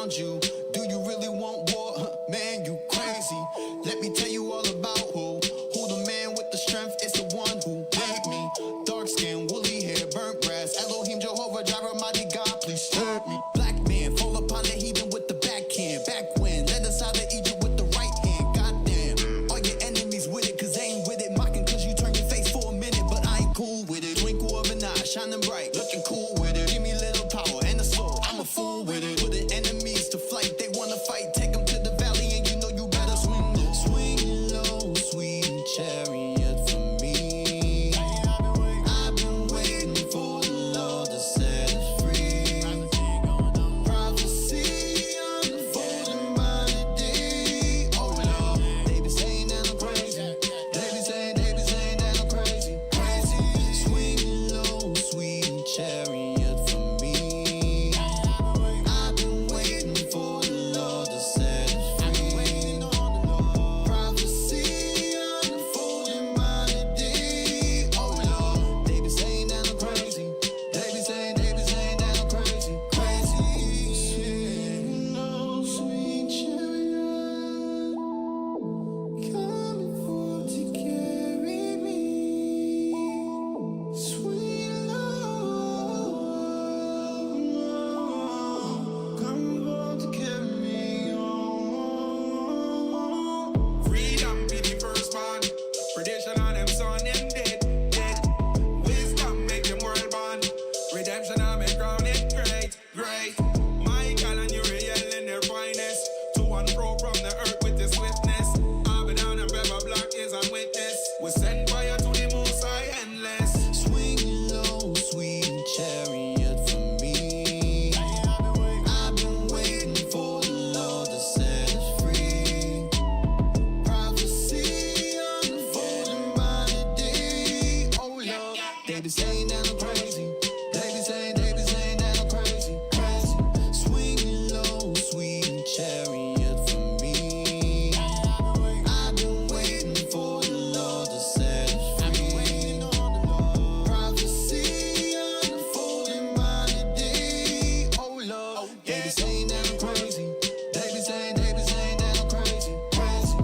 around you. Do you really want war? Man, you crazy. Let me tell you all about who the man with the strength is, the one who made me. Dark skin, woolly hair, burnt grass. Elohim, Jehovah, Jireh, mighty God, please serve me. Black man, fall upon the heathen with the backhand. Back when, led us out of Egypt with the right hand. Goddamn, all your enemies with it, cause they ain't with it. Mocking cause you turn your face for a minute, but I ain't cool with it. Twinkle of an eye, shining bright, looking cool with it. Give me little power and a sword, I'm a fool with it. Put the enemies to flight, they wanna fight. Take them to the valley and you know you better swing low. Swing low, sweet chariot for me. I've been waiting for the Lord to set us free. Prophecy unfolding by the day. Oh Lord, they be saying that I'm crazy. They be saying that I'm crazy. Crazy. Swing low, sweet chariot for me. I've been waiting for the Lord to set us free. Prophecy unfolding by the day. Oh Lord, they be saying that I'm crazy. They be saying that I'm crazy. Crazy. Swing low, sweet chariot, coming forth to carry me. Swing low, coming forth to carry me on. Freedom be the first one. Perdition on them son them dead. Wisdom make them world born. Redemption on me crown it great. Michael and Uriel in their finest. To and fro from the earth with the swiftness. Abaddon and Beba Black is a witness. We send fire to the Most High endless. Swing low, sweet chariot for me. I've been waiting for the Lord to set us free. Prophecy unfolding by the day. Oh Lord, they be saying that I'm crazy. They be saying that I'm crazy. Crazy. Swing low, sweet chariot for me. I've been waiting for the Lord to set us free. Prophecy unfolding by the day. Oh Lord, they be saying that I'm crazy. They be saying that I'm crazy. Crazy.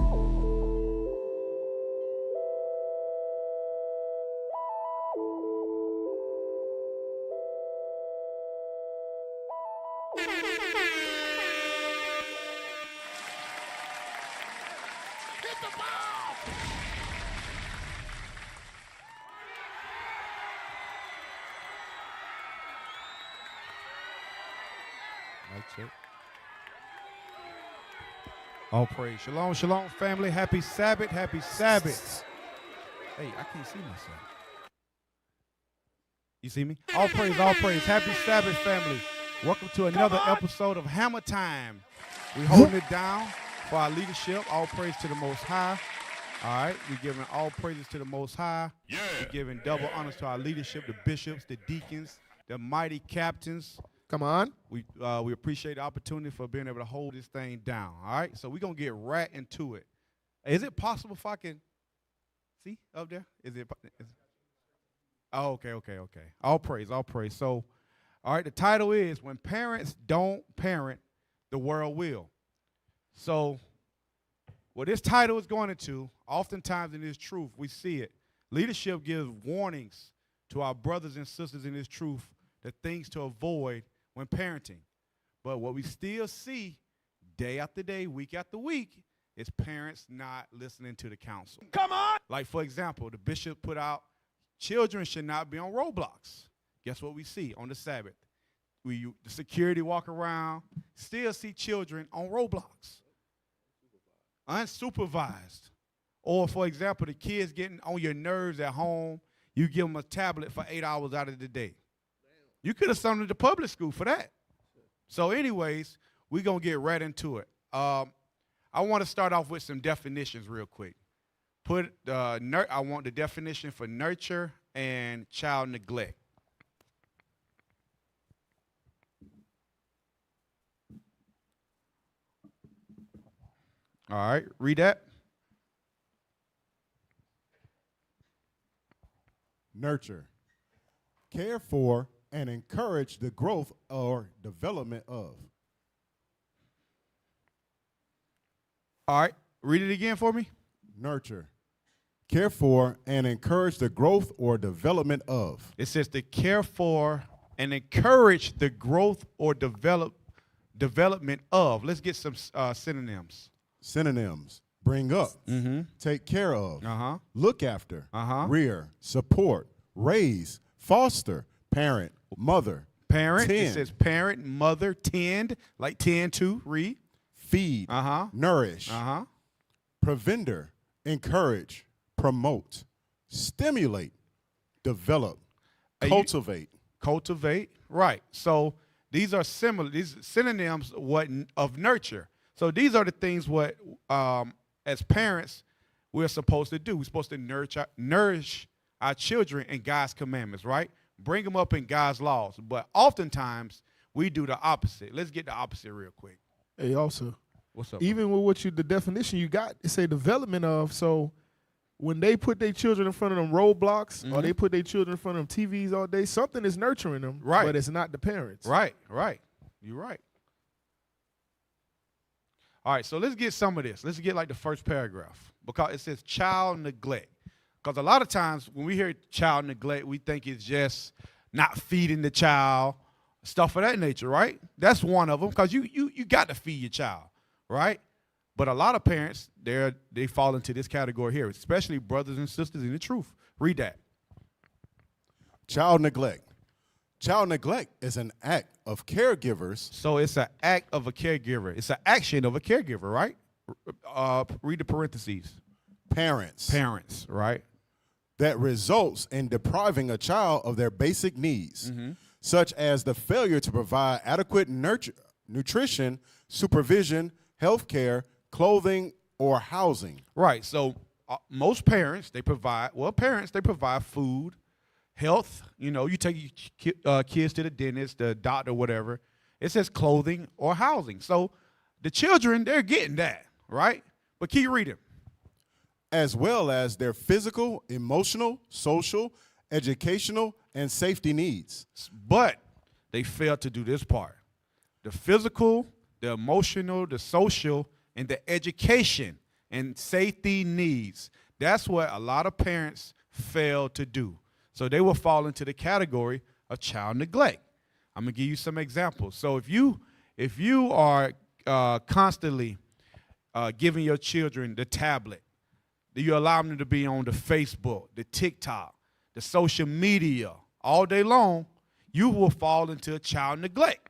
Mic check. All praise. Shalom, shalom, family. Happy Sabbath. Happy Sabbath. Hey, I can't see myself. You see me? All praise, all praise. Happy Sabbath, family. Welcome to another episode of Hammer Time. We're holding it down for our leadership. All praise to the Most High. All right, we're giving all praises to the Most High. We're giving double honors to our leadership, the bishops, the deacons, the mighty captains. Come on. We appreciate the opportunity for being able to hold this thing down. All right, so we're gonna get right into it. Is it possible if I can see up there? Oh, okay. All praise, all praise. So, all right, the title is "When Parents Don't Parent, the World Will." So, what this title is going into, oftentimes in this truth, we see it. Leadership gives warnings to our brothers and sisters in this truth, the things to avoid when parenting. But what we still see day after day, week after week, is parents not listening to the counsel. Come on! Like, for example, the bishop put out, children should not be on roadblocks. Guess what we see on the Sabbath? The security walk around, still see children on roadblocks. Unsupervised. Or, for example, the kids getting on your nerves at home, you give them a tablet for 8 hours out of the day. You could have sent them to public school for that. So anyways, we're going to get right into it. I want to start off with some definitions real quick. I want the definition for nurture and child neglect. All right, read that. Nurture. Care for and encourage the growth or development of. All right, read it again for me. Nurture, care for, and encourage the growth or development of. It says to care for and encourage the growth or development of. Let's get some synonyms. Synonyms: bring up, take care of, look after, rear, support, raise, foster, parent, mother. Parent, tend, it says parent, mother, tend, like tend to, read. feed, nourish, preventer, encourage, promote, stimulate, develop, cultivate. Cultivate, right. So these are similar, these synonyms of nurture. So these are the things what, as parents, we're supposed to do. We're supposed to nourish our children in God's commandments, right? Bring them up in God's laws. But oftentimes, we do the opposite. Let's get the opposite real quick. Hey, also, what's up? Even with the definition you got, it say development of. So when they put their children in front of them roadblocks or they put their children in front of them TVs all day, something is nurturing them, right? But it's not the parents. Right. You're right. All right, so let's get some of this. Let's get like the first paragraph because it says child neglect. Because a lot of times when we hear child neglect, we think it's just not feeding the child, stuff of that nature, right? That's one of them because you got to feed your child, right? But a lot of parents, they fall into this category here, especially brothers and sisters in the truth. Read that. Child neglect. Child neglect is an act of caregivers. So it's an act of a caregiver. It's an action of a caregiver, right? Read the parentheses. Parents, right? That results in depriving a child of their basic needs, such as the failure to provide adequate nutrition, supervision, health care, clothing, or housing. Right. So most parents, they provide food, health. You know, you take your kids to the dentist, the doctor, whatever. It says clothing or housing. So the children, they're getting that, right? But keep reading. As well as their physical, emotional, social, educational, and safety needs. But they fail to do this part. The physical, the emotional, the social, and the education and safety needs. That's what a lot of parents fail to do. So they will fall into the category of child neglect. I'm going to give you some examples. So if you are constantly giving your children the tablet, you allow them to be on the Facebook, the TikTok, the social media all day long, you will fall into child neglect.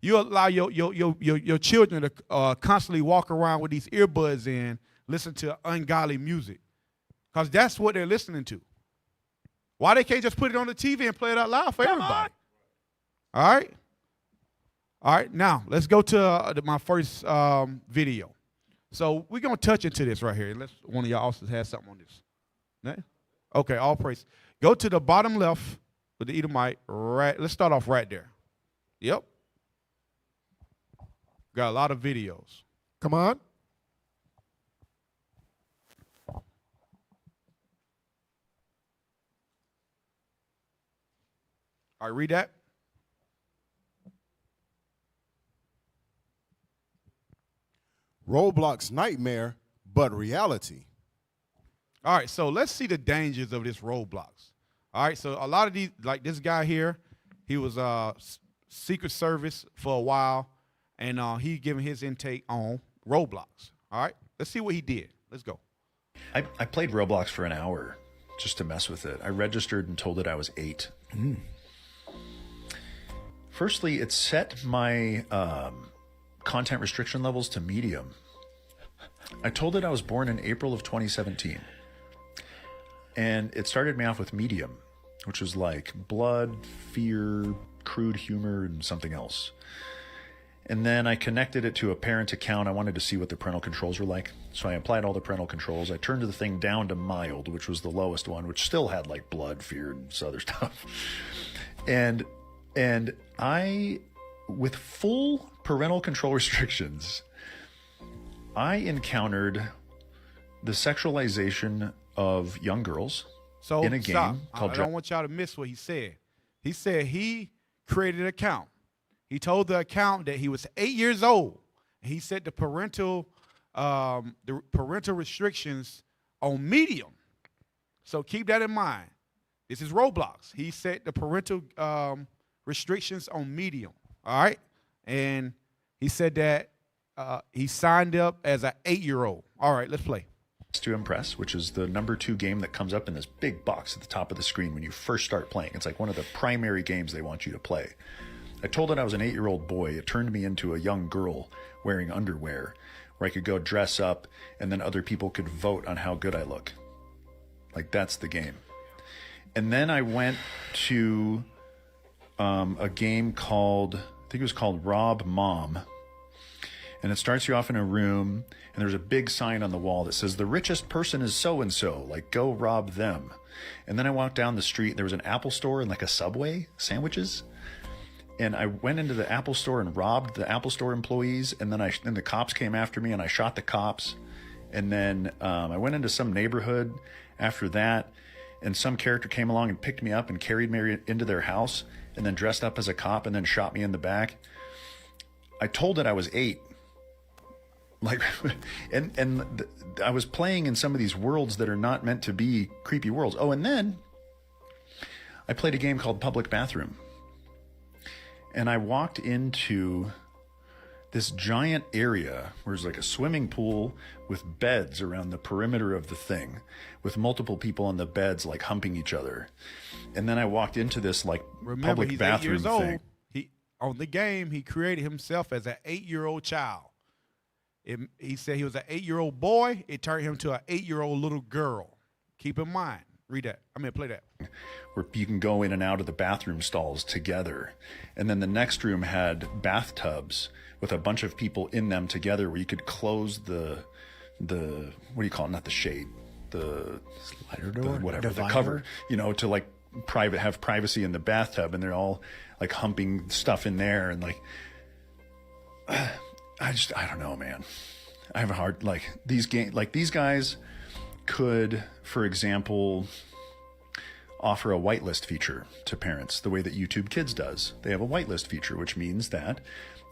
You allow your children to constantly walk around with these earbuds in, listen to ungodly music, because that's what they're listening to. Why they can't just put it on the TV and play it out loud for everybody? All right. Now let's go to my first video. So we're going to touch into this right here, unless one of y'all also has something on this. No? Okay, all praise. Go to the bottom left with the Edomite. Right. Let's start off right there. Yep. Got a lot of videos. Come on. All right, read that. Roblox nightmare, but reality. All right, so let's see the dangers of this Roblox. All right, so a lot of these, like this guy here, he was Secret Service for a while, and he giving his intake on Roblox. All right, let's see what he did. Let's go. I played Roblox for an hour just to mess with it. I registered and told it I was 8. Firstly, it set my content restriction levels to medium. I told it I was born in April of 2017. And it started me off with medium, which was like blood, fear, crude humor, and something else. And then I connected it to a parent account. I wanted to see what the parental controls were like. So I applied all the parental controls. I turned the thing down to mild, which was the lowest one, which still had like blood, fear, and some other stuff. And I, with full parental control restrictions, I encountered the sexualization of young girls in a game called... I don't want y'all to miss what he said. He said he created an account. He told the account that he was 8 years old. He set the parental the parental restrictions on Medium. So keep that in mind. This is Roblox. He set the parental restrictions on Medium. All right, and he said that he signed up as an 8-year-old. All right, let's play. To Impress, which is the number 2 game that comes up in this big box at the top of the screen when you first start playing. It's like one of the primary games they want you to play. I told it I was an 8-year-old boy. It turned me into a young girl wearing underwear where I could go dress up and then other people could vote on how good I look. Like, that's the game. And then I went to a game called, I think it was called Rob Mom. And it starts you off in a room, and there's a big sign on the wall that says, the richest person is so-and-so, like, go rob them. And then I walked down the street, and there was an Apple store and like a Subway sandwiches. And I went into the Apple store and robbed the Apple store employees. And then the cops came after me, and I shot the cops. And then I went into some neighborhood after that, and some character came along and picked me up and carried me into their house and then dressed up as a cop and then shot me in the back. I told it I was 8. Like, I was playing in some of these worlds that are not meant to be creepy worlds. Oh, and then I played a game called Public Bathroom. And I walked into this giant area where there's like a swimming pool with beds around the perimeter of the thing, with multiple people on the beds like humping each other. And then I walked into this like public he's bathroom 8 years old. thing. On the game, he created himself as an 8-year-old child. He said he was an 8-year-old boy. It turned him to an 8-year-old little girl. Keep in mind. Read that. Play that. Where you can go in and out of the bathroom stalls together. And then the next room had bathtubs with a bunch of people in them together where you could close the what do you call it? Not the shade. The slider door? Whatever. Divider? The cover. You know, to like have privacy in the bathtub, and they're all like humping stuff in there, and like I don't know, man. I have a hard, these guys could, for example, offer a whitelist feature to parents the way that YouTube Kids does. They have a whitelist feature, which means that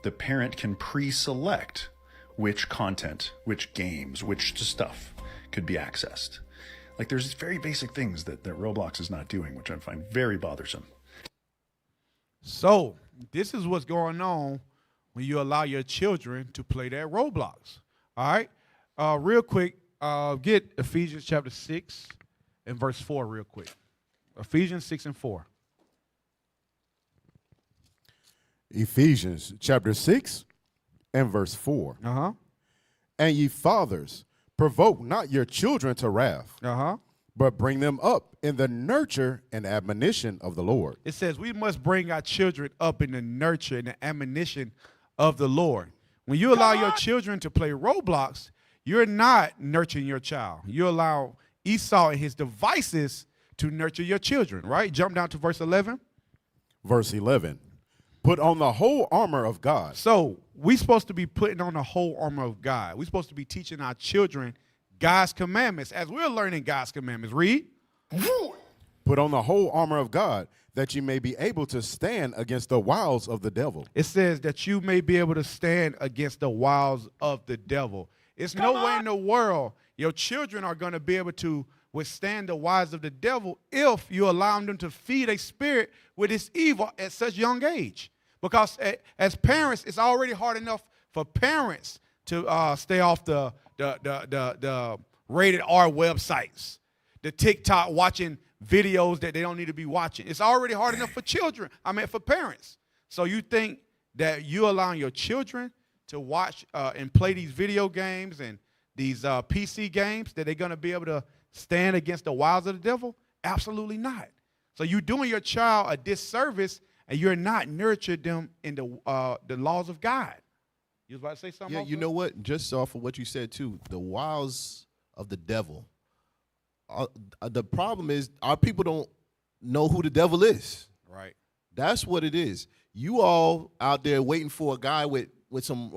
the parent can pre-select which content, which games, which stuff could be accessed. Like, there's very basic things that Roblox is not doing, which I find very bothersome. So this is what's going on when you allow your children to play that Roblox. All right? Real quick, get Ephesians chapter 6 and verse 4 real quick. Ephesians 6 and 4. Ephesians chapter 6 and verse 4. Uh-huh. And ye fathers, provoke not your children to wrath, Uh-huh. but bring them up in the nurture and admonition of the Lord. It says we must bring our children up in the nurture and the admonition of the Lord. When you allow your children to play Roblox, you're not nurturing your child. You allow Esau and his devices to nurture your children, right? Jump down to verse 11. Verse 11. Put on the whole armor of God. So we're supposed to be putting on the whole armor of God. We're supposed to be teaching our children God's commandments as we're learning God's commandments. Read. Put on the whole armor of God, that you may be able to stand against the wiles of the devil. It says that you may be able to stand against the wiles of the devil. It's no way in the world your children are going to be able to withstand the wiles of the devil if you allow them to feed a spirit with this evil at such young age. Because as parents, it's already hard enough for parents to stay off the rated R websites, the TikTok watching videos that they don't need to be watching. It's already hard enough for children. For parents. So you think that you allowing your children to watch and play these video games and these PC games, that they're going to be able to stand against the wiles of the devil? Absolutely not. So you're doing your child a disservice, and you're not nurturing them in the laws of God. You was about to say something? Yeah, you know what? Just off of what you said, too, the wiles of the devil. The problem is our people don't know who the devil is. Right. That's what it is. You all out there waiting for a guy with some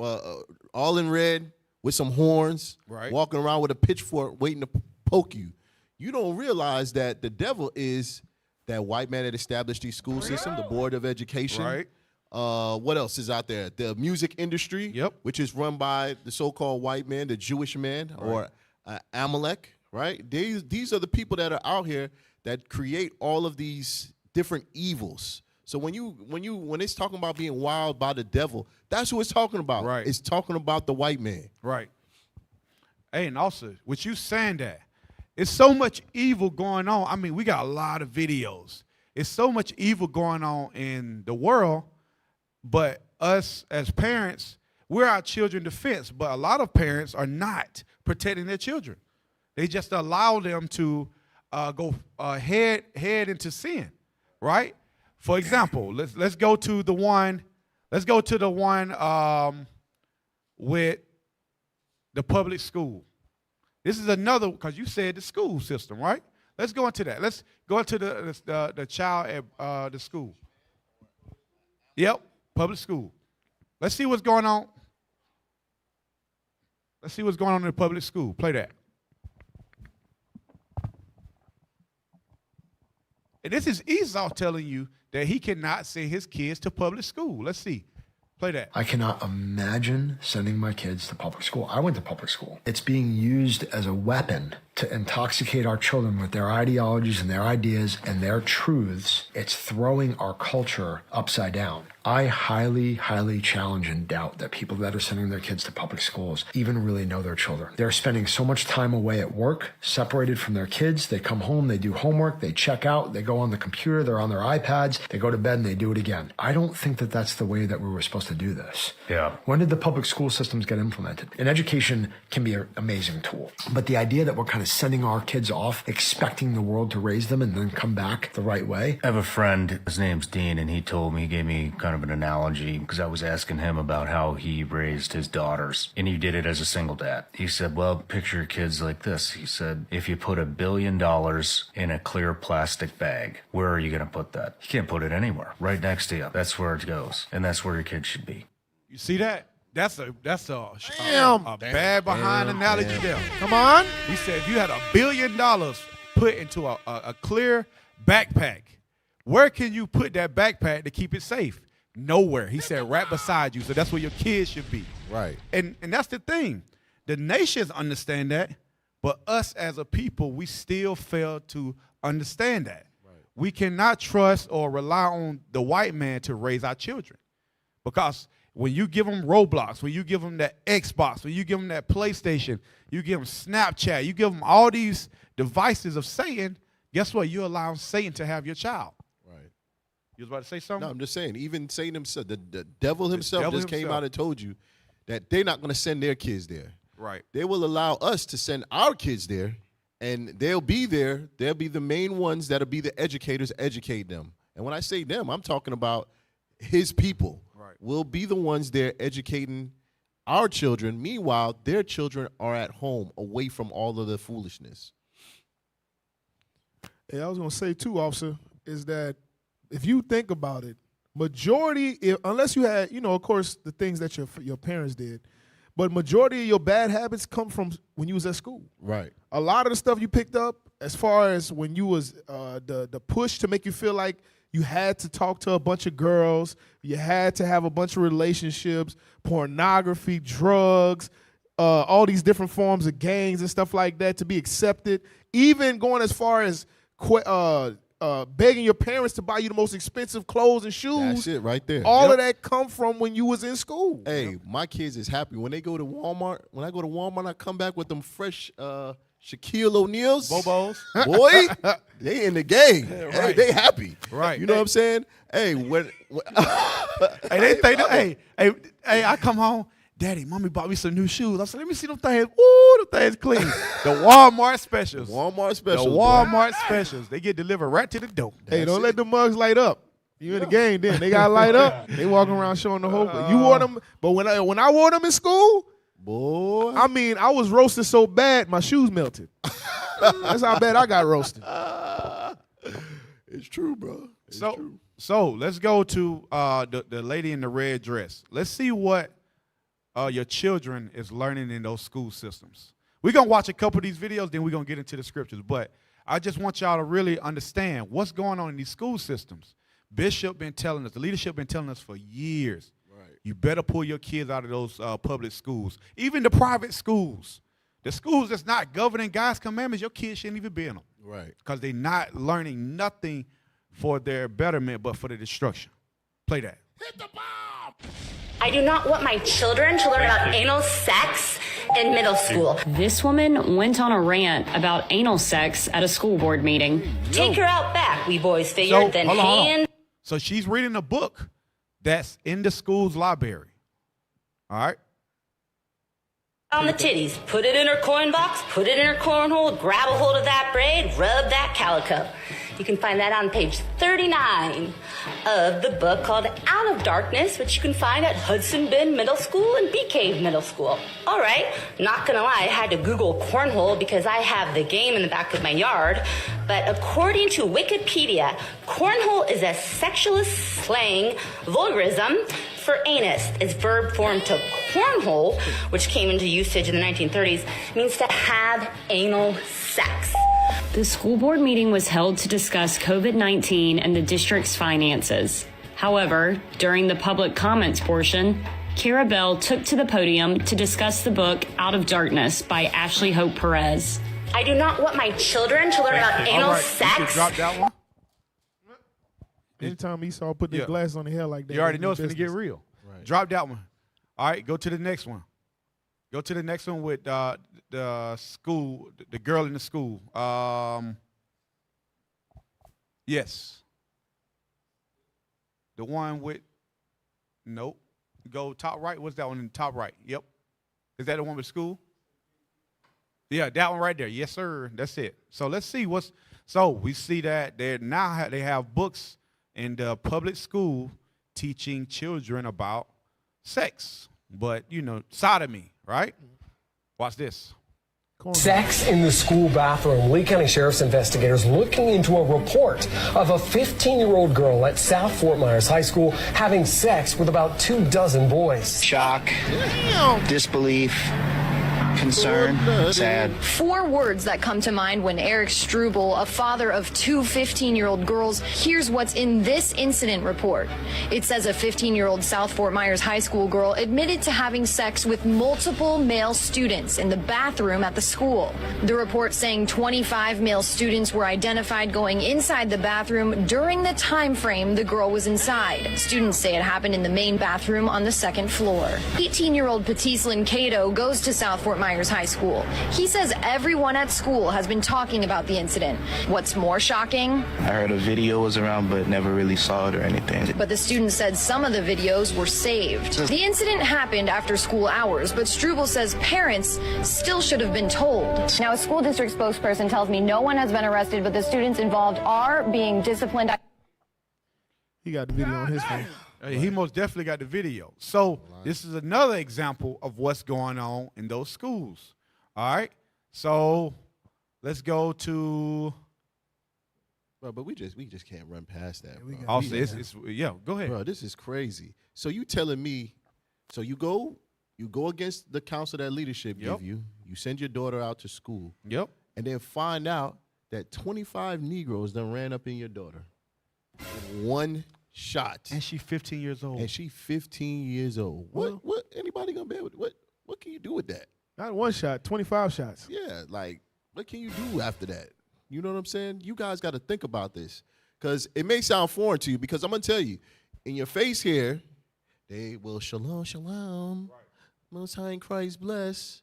all in red with some horns, right, walking around with a pitchfork waiting to poke you. You don't realize that the devil is that white man that established these school systems, the Board of Education. Right. What else is out there? The music industry, Yep. which is run by the so-called white man, the Jewish man, or Amalek, right? These are the people that are out here that create all of these different evils. So when it's talking about being wild by the devil, that's who it's talking about. Right. It's talking about the white man. Right. Hey, and also, with you saying that, it's so much evil going on. I mean, we got a lot of videos. It's so much evil going on in the world, but us as parents, we're our children's defense. But a lot of parents are not protecting their children. They just allow them to go head into sin, right? For example, let's go to the one. Let's go to the one with the public school. This is another, because you said the school system, right? Let's go into that. Let's go into the child at the school. Yep, public school. Let's see what's going on. Let's see what's going on in the public school. Play that. And this is Esau telling you that he cannot send his kids to public school. Let's see. Play that. I cannot imagine sending my kids to public school. I went to public school. It's being used as a weapon to intoxicate our children with their ideologies and their ideas and their truths. It's throwing our culture upside down. I highly, highly challenge and doubt that people that are sending their kids to public schools even really know their children. They're spending so much time away at work, separated from their kids. They come home, they do homework, they check out, they go on the computer, they're on their iPads, they go to bed and they do it again. I don't think that that's the way that we were supposed to do this. Yeah. When did the public school systems get implemented? And education can be an amazing tool. But the idea that we're kind of sending our kids off, expecting the world to raise them and then come back the right way. I have a friend, his name's Dean, and he gave me kind of an analogy because I was asking him about how he raised his daughters, and he did it as a single dad. He said, well, picture your kids like this. He said, if you put $1 billion in a clear plastic bag, where are you going to put that? You can't put it anywhere. Right next to you. That's where it goes, and that's where your kids should be. You see that? That's a bad behind analogy there. Come on. He said if you had $1 billion put into a clear backpack, where can you put that backpack to keep it safe? Nowhere. He said right beside you. So that's where your kids should be. Right. And that's the thing. The nations understand that, but us as a people, we still fail to understand that. Right. We cannot trust or rely on the white man to raise our children, because when you give them Roblox, when you give them that Xbox, when you give them that PlayStation, you give them Snapchat, you give them all these devices of Satan, guess what? You're allowing Satan to have your child. Right. You was about to say something? No, I'm just saying, even Satan himself, the devil himself came out and told you that they're not going to send their kids there. Right. They will allow us to send our kids there, and they'll be there. They'll be the main ones that'll be the educators, educate them. And when I say them, I'm talking about his people. Right. Will be the ones there educating our children. Meanwhile, their children are at home, away from all of the foolishness. Hey, I was going to say, too, officer, is that if you think about it, majority, unless you had, of course, the things that your parents did, but majority of your bad habits come from when you was at school. Right. A lot of the stuff you picked up, as far as when you was the push to make you feel like you had to talk to a bunch of girls, you had to have a bunch of relationships, pornography, drugs, all these different forms of gangs and stuff like that to be accepted, even going as far as begging your parents to buy you the most expensive clothes and shoes. That's it right there. All of that come from when you was in school. Hey, my kids is happy. When they go to Walmart, I come back with them fresh Shaquille O'Neal's. Bobos. Boy, they in the game. Yeah, right. Hey, they happy. Right. You know what I'm saying? Hey, when Hey, they think that, hey, I come home, Daddy, Mommy bought me some new shoes. I said, let me see them things. Ooh, them things clean. The Walmart specials. Walmart specials. The Walmart specials. They get delivered right to the door. Hey, don't let the mugs light up. You in the game then. They got to light up. They walking around showing the whole. You wore them, but when I wore them in school, boy, I mean, I was roasted so bad, my shoes melted. That's how bad I got roasted. It's true, bro. It's true. So let's go to the lady in the red dress. Let's see what your children is learning in those school systems. We're going to watch a couple of these videos, then we're going to get into the scriptures. But I just want y'all to really understand what's going on in these school systems. Bishop been telling us, the leadership been telling us for years. Right. You better pull your kids out of those public schools, even the private schools. The schools that's not governing God's commandments, your kids shouldn't even be in them. Right. Because they're not learning nothing for their betterment, but for the destruction. Play that. I do not want my children to learn about anal sex in middle school. This woman went on a rant about anal sex at a school board meeting. Take her out back, we boys figured, then hold on. hand So she's reading a book that's in the school's library. All right? on the titties, put it in her coin box, put it in her cornhole, grab a hold of that braid, rub that calico. You can find that on page 39 of the book called Out of Darkness, which you can find at Hudson Bend Middle School and Bee Cave Middle School. All right, not gonna lie, I had to Google cornhole because I have the game in the back of my yard. But according to Wikipedia, cornhole is a sexualist slang vulgarism for anus. Its verb form to cornhole, which came into usage in the 1930s, means to have anal sex. The school board meeting was held to discuss COVID-19 and the district's finances. However, during the public comments portion, Kara Bell took to the podium to discuss the book Out of Darkness by Ashley Hope Perez. I do not want my children to learn about anal sex. You should drop that one. Anytime Esau put their glasses on the hair like that, You already know it's going to get real. Right. Drop that one. All right, go to the next one. Go to the next one with the school, the girl in the school. Yes. The one with, nope. Go top right. What's that one in the top right? Yep. Is that the one with school? Yeah, that one right there. Yes, sir. That's it. So let's see so we see that they have books in the public school teaching children about sex, but, sodomy, right? Watch this. Sex in the school bathroom. Lee County Sheriff's investigators looking into a report of a 15-year-old girl at South Fort Myers High School having sex with about 24 boys. Shock, disbelief, concern, sad. 4 words that come to mind when Eric Struble, a father of 2 15-year-old girls, hears what's in this incident report. It says a 15-year-old South Fort Myers High School girl admitted to having sex with multiple male students in the bathroom at the school. The report saying 25 male students were identified going inside the bathroom during the time frame the girl was inside. Students say it happened in the main bathroom on the 2nd floor. 18-year-old Patislin Cato goes to South Fort Myers High School. He says everyone at school has been talking about the incident. What's more shocking? I heard a video was around, but never really saw it or anything. But the student said some of the videos were saved. The incident happened after school hours, but Struble says parents still should have been told. Now, a school district spokesperson tells me no one has been arrested, but the students involved are being disciplined. He got the video on his phone. He most definitely got the video. So this is another example of what's going on in those schools. All right. So let's go to. Bro, but we just can't run past that. Bro. Also, go ahead. Bro, this is crazy. So you telling me, so you go against the counsel that leadership give you. You send your daughter out to school. Yep. And then find out that 25 Negroes done ran up in your daughter. One shot. And she's 15 years old. What anybody gonna be able to, what can you do with that? Not one shot, 25 shots. Yeah, like, what can you do after that? You know what I'm saying? You guys got to think about this, because it may sound foreign to you, because I'm going to tell you, in your face here, they will shalom, shalom, right. Most High in Christ bless,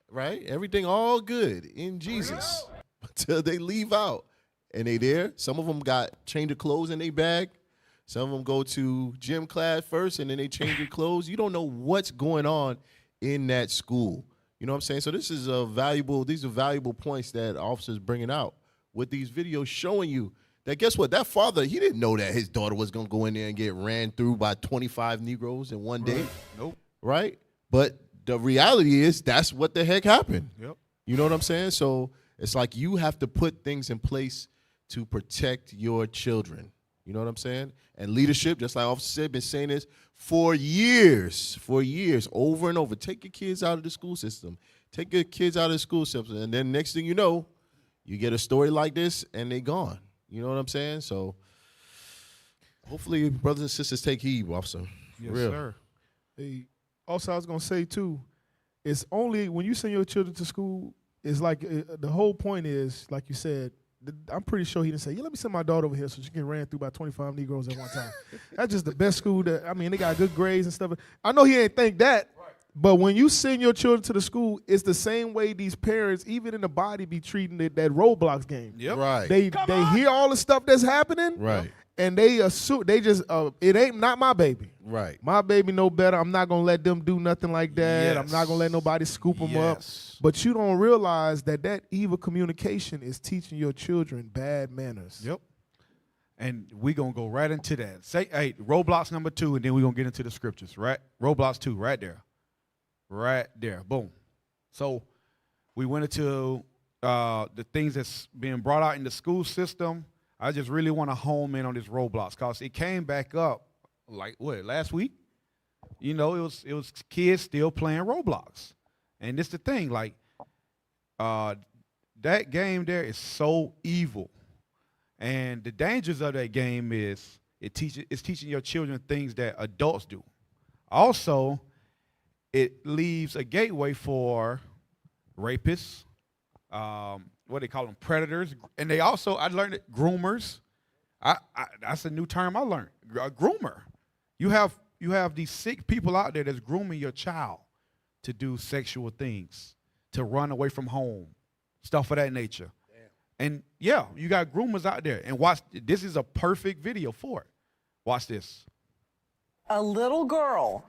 right? Everything all good in Jesus until they leave out. And they there. Some of them got change of clothes in their bag. Some of them go to gym class first, and then they change their clothes. You don't know what's going on in that school. You know what I'm saying? So these are valuable points that officers bringing out with these videos showing you that, guess what? That father, he didn't know that his daughter was going to go in there and get ran through by 25 Negroes in one day. Nope. Right? But the reality is that's what the heck happened. Yep. You know what I'm saying? So it's like you have to put things in place to protect your children. You know what I'm saying? And leadership, just like Officer said, been saying this for years, over and over. Take your kids out of the school system. Take your kids out of the school system. And then next thing you know, you get a story like this and they gone. You know what I'm saying? So Hopefully, brothers and sisters take heed, officer. Yes, Real. sir. Hey, also, I was gonna say too, it's only when you send your children to school. It's like the whole point is, like you said. I'm pretty sure he didn't say, "Yeah, let me send my daughter over here so she can ran through about 25 Negroes at one time." That's just the best school. They got good grades and stuff. I know he ain't think that, but when you send your children to the school, it's the same way these parents, even in the body, be treating that Roblox game. Yep. Right. They hear all the stuff that's happening. Right. And they assume it ain't not my baby. Right. My baby know better. I'm not gonna let them do nothing like that. Yes. I'm not gonna let nobody scoop them up. Yes. But you don't realize that evil communication is teaching your children bad manners. Yep. And we gonna go right into that. Say, hey, Roblox number 2, and then we gonna get into the scriptures. Right, Roblox 2, right there, boom. So we went into the things that's being brought out in the school system. I just really want to home in on this Roblox because it came back up like last week. You know, it was kids still playing Roblox, and this the thing, like that game there is so evil, and the dangers of that game is it's teaching your children things that adults do. Also, it leaves a gateway for rapists. What they call them, predators, and they also, I learned it, groomers. That's a new term I learned. A groomer. You have these sick people out there that's grooming your child to do sexual things, to run away from home, stuff of that nature. Damn. And yeah, you got groomers out there. And watch, this is a perfect video for it. Watch this. A little girl,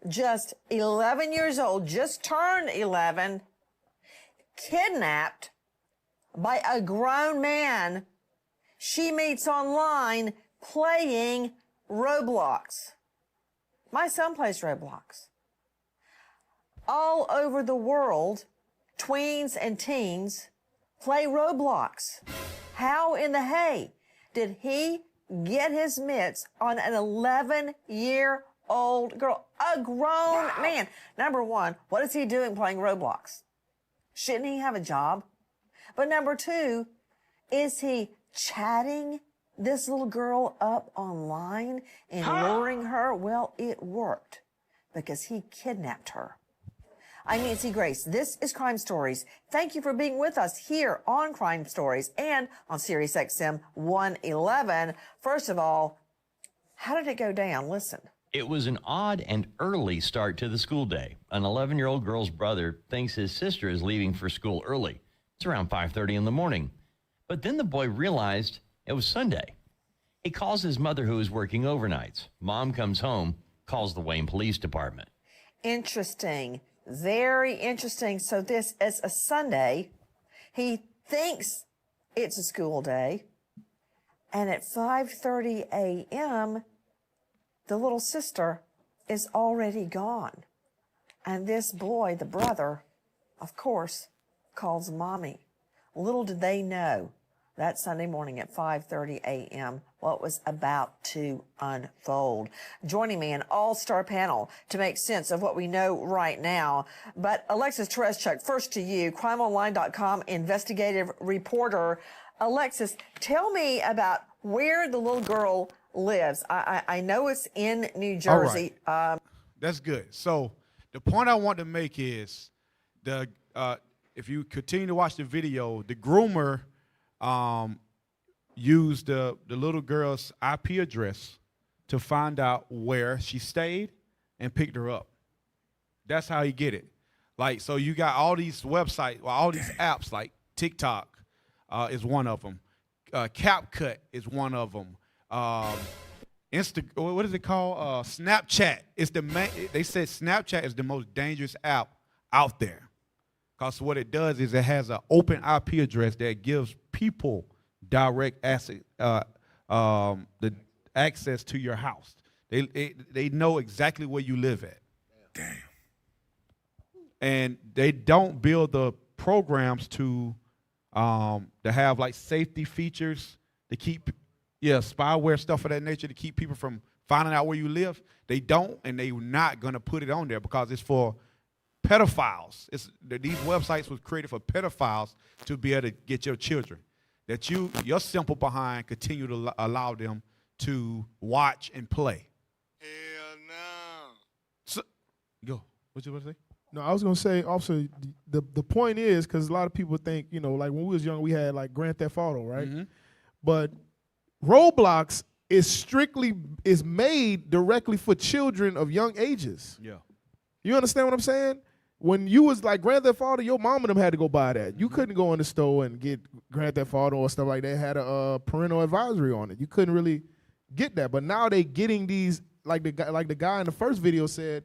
just 11 years old, just turned 11, kidnapped by a grown man she meets online playing Roblox. My son plays Roblox. All over the world, tweens and teens play Roblox. How in the hay did he get his mitts on an 11-year-old girl? A grown man. Number one, what is he doing playing Roblox? Shouldn't he have a job? But number two, is he chatting this little girl up online and luring her? Well, it worked because he kidnapped her. I'm Nancy Grace. This is Crime Stories. Thank you for being with us here on Crime Stories and on Sirius XM 111. First of all, how did it go down? Listen. It was an odd and early start to the school day. An 11-year-old girl's brother thinks his sister is leaving for school early. It's around 5:30 in the morning. But then the boy realized it was Sunday. He calls his mother, who is working overnights. Mom comes home, calls the Wayne Police Department. Interesting. Very interesting. So this is a Sunday. He thinks it's a school day. And at 5:30 a.m., the little sister is already gone. And this boy, the brother, of course, calls mommy. Little did they know that Sunday morning at 5:30 a.m. what was about to unfold. Joining me an all-star panel to make sense of what we know right now. But Alexis Tereszczuk, first to you, crimeonline.com investigative reporter. Alexis, tell me about where the little girl lives. I know it's in New Jersey. All right. That's good. So the point I want to make is if you continue to watch the video, the groomer used the little girl's IP address to find out where she stayed and picked her up. That's how he get it. Like, so you got all these websites, all these apps, like TikTok is one of them. CapCut is one of them. What is it called? Snapchat. They said Snapchat is the most dangerous app out there. Because what it does is it has an open IP address that gives people direct access to your house. They know exactly where you live at. Damn. And they don't build the programs to have like safety features to keep, spyware, stuff of that nature to keep people from finding out where you live. They don't, and they're not going to put it on there because it's for pedophiles. These websites was created for pedophiles to be able to get your children. That your simple behind continue to allow them to watch and play. Hell no. So, go. What you want to say? No, I was gonna say also the point is because a lot of people think like when we was young we had like Grand Theft Auto, right? Mm-hmm. But Roblox is made directly for children of young ages. Yeah. You understand what I'm saying? When you was like Grand Theft Auto, your mom and them had to go buy that. You couldn't go in the store and get Grand Theft Auto or stuff like that. It had a parental advisory on it. You couldn't really get that. But now they getting these like the guy in the first video said,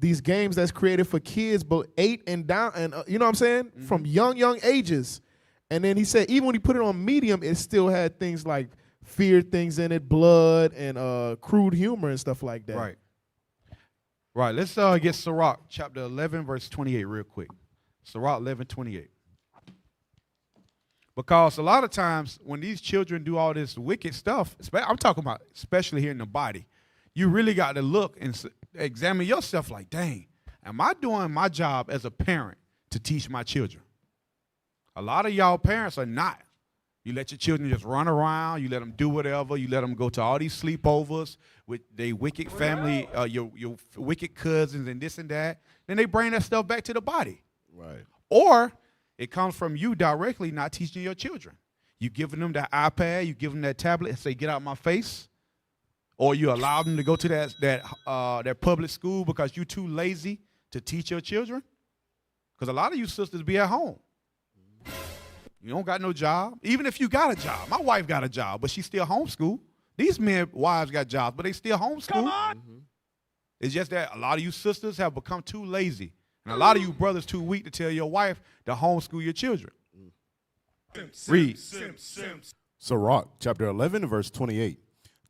these games that's created for kids, but 8 and down, and you know what I'm saying, from young ages. And then he said even when he put it on medium, it still had things like fear things in it, blood, and crude humor and stuff like that. Right. Right. Let's get Sirach chapter 11, verse 28 real quick. Sirach 11:28. Because a lot of times when these children do all this wicked stuff, I'm talking about especially here in the body, you really got to look and examine yourself like, dang, am I doing my job as a parent to teach my children? A lot of y'all parents are not. You let your children just run around. You let them do whatever. You let them go to all these sleepovers with their wicked family, your wicked cousins and this and that. Then they bring that stuff back to the body. Right. Or it comes from you directly not teaching your children. You giving them that iPad. You give them that tablet and say, get out my face. Or you allow them to go to that public school because you're too lazy to teach your children. Because a lot of you sisters be at home. You don't got no job. Even if you got a job. My wife got a job, but she still homeschool. These men, wives got jobs, but they still homeschool. Come on. It's just that a lot of you sisters have become too lazy. And a lot of you brothers too weak to tell your wife to homeschool your children. Read. Sirach, chapter 11, verse 28.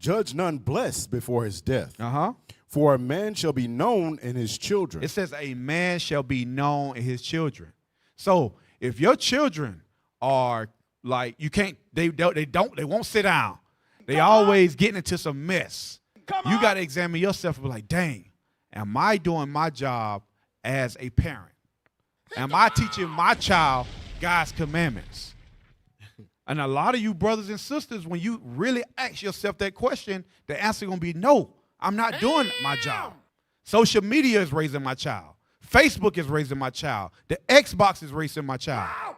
Judge none blessed before his death. Uh-huh. For a man shall be known in his children. It says a man shall be known in his children. So if your children are like, you can't, they won't sit down. They always getting into some mess. You got to examine yourself and be like, dang, am I doing my job as a parent? Am I teaching my child God's commandments? And a lot of you brothers and sisters, when you really ask yourself that question, the answer going to be no, I'm not doing my job. Social media is raising my child. Facebook is raising my child. The Xbox is raising my child.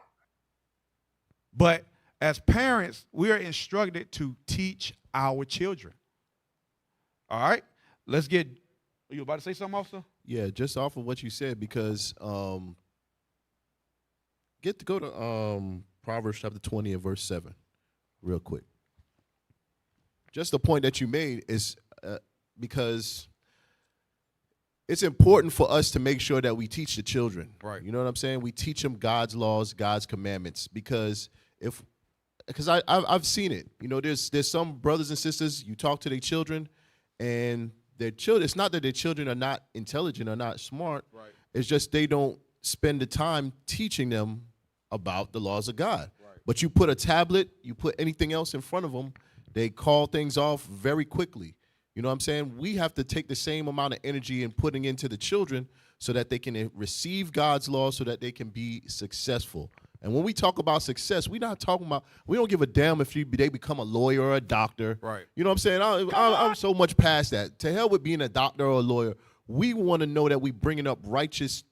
But as parents, we are instructed to teach our children. All right? Let's get, are you about to say something, officer? Yeah, just off of what you said, because go to Proverbs chapter 20 and verse 7 real quick. Just the point that you made is because it's important for us to make sure that we teach the children. Right. You know what I'm saying? We teach them God's laws, God's commandments, because I've seen it. You know, there's some brothers and sisters, you talk to their children, and their children, it's not that their children are not intelligent or not smart. Right. It's just they don't spend the time teaching them about the laws of God. Right. But you put a tablet, you put anything else in front of them, they call things off very quickly. You know what I'm saying? We have to take the same amount of energy in putting into the children so that they can receive God's laws so that they can be successful. And when we talk about success, we're not talking about, we don't give a damn if they become a lawyer or a doctor. Right. You know what I'm saying? I'm so much past that. To hell with being a doctor or a lawyer. We want to know that we bringing up righteous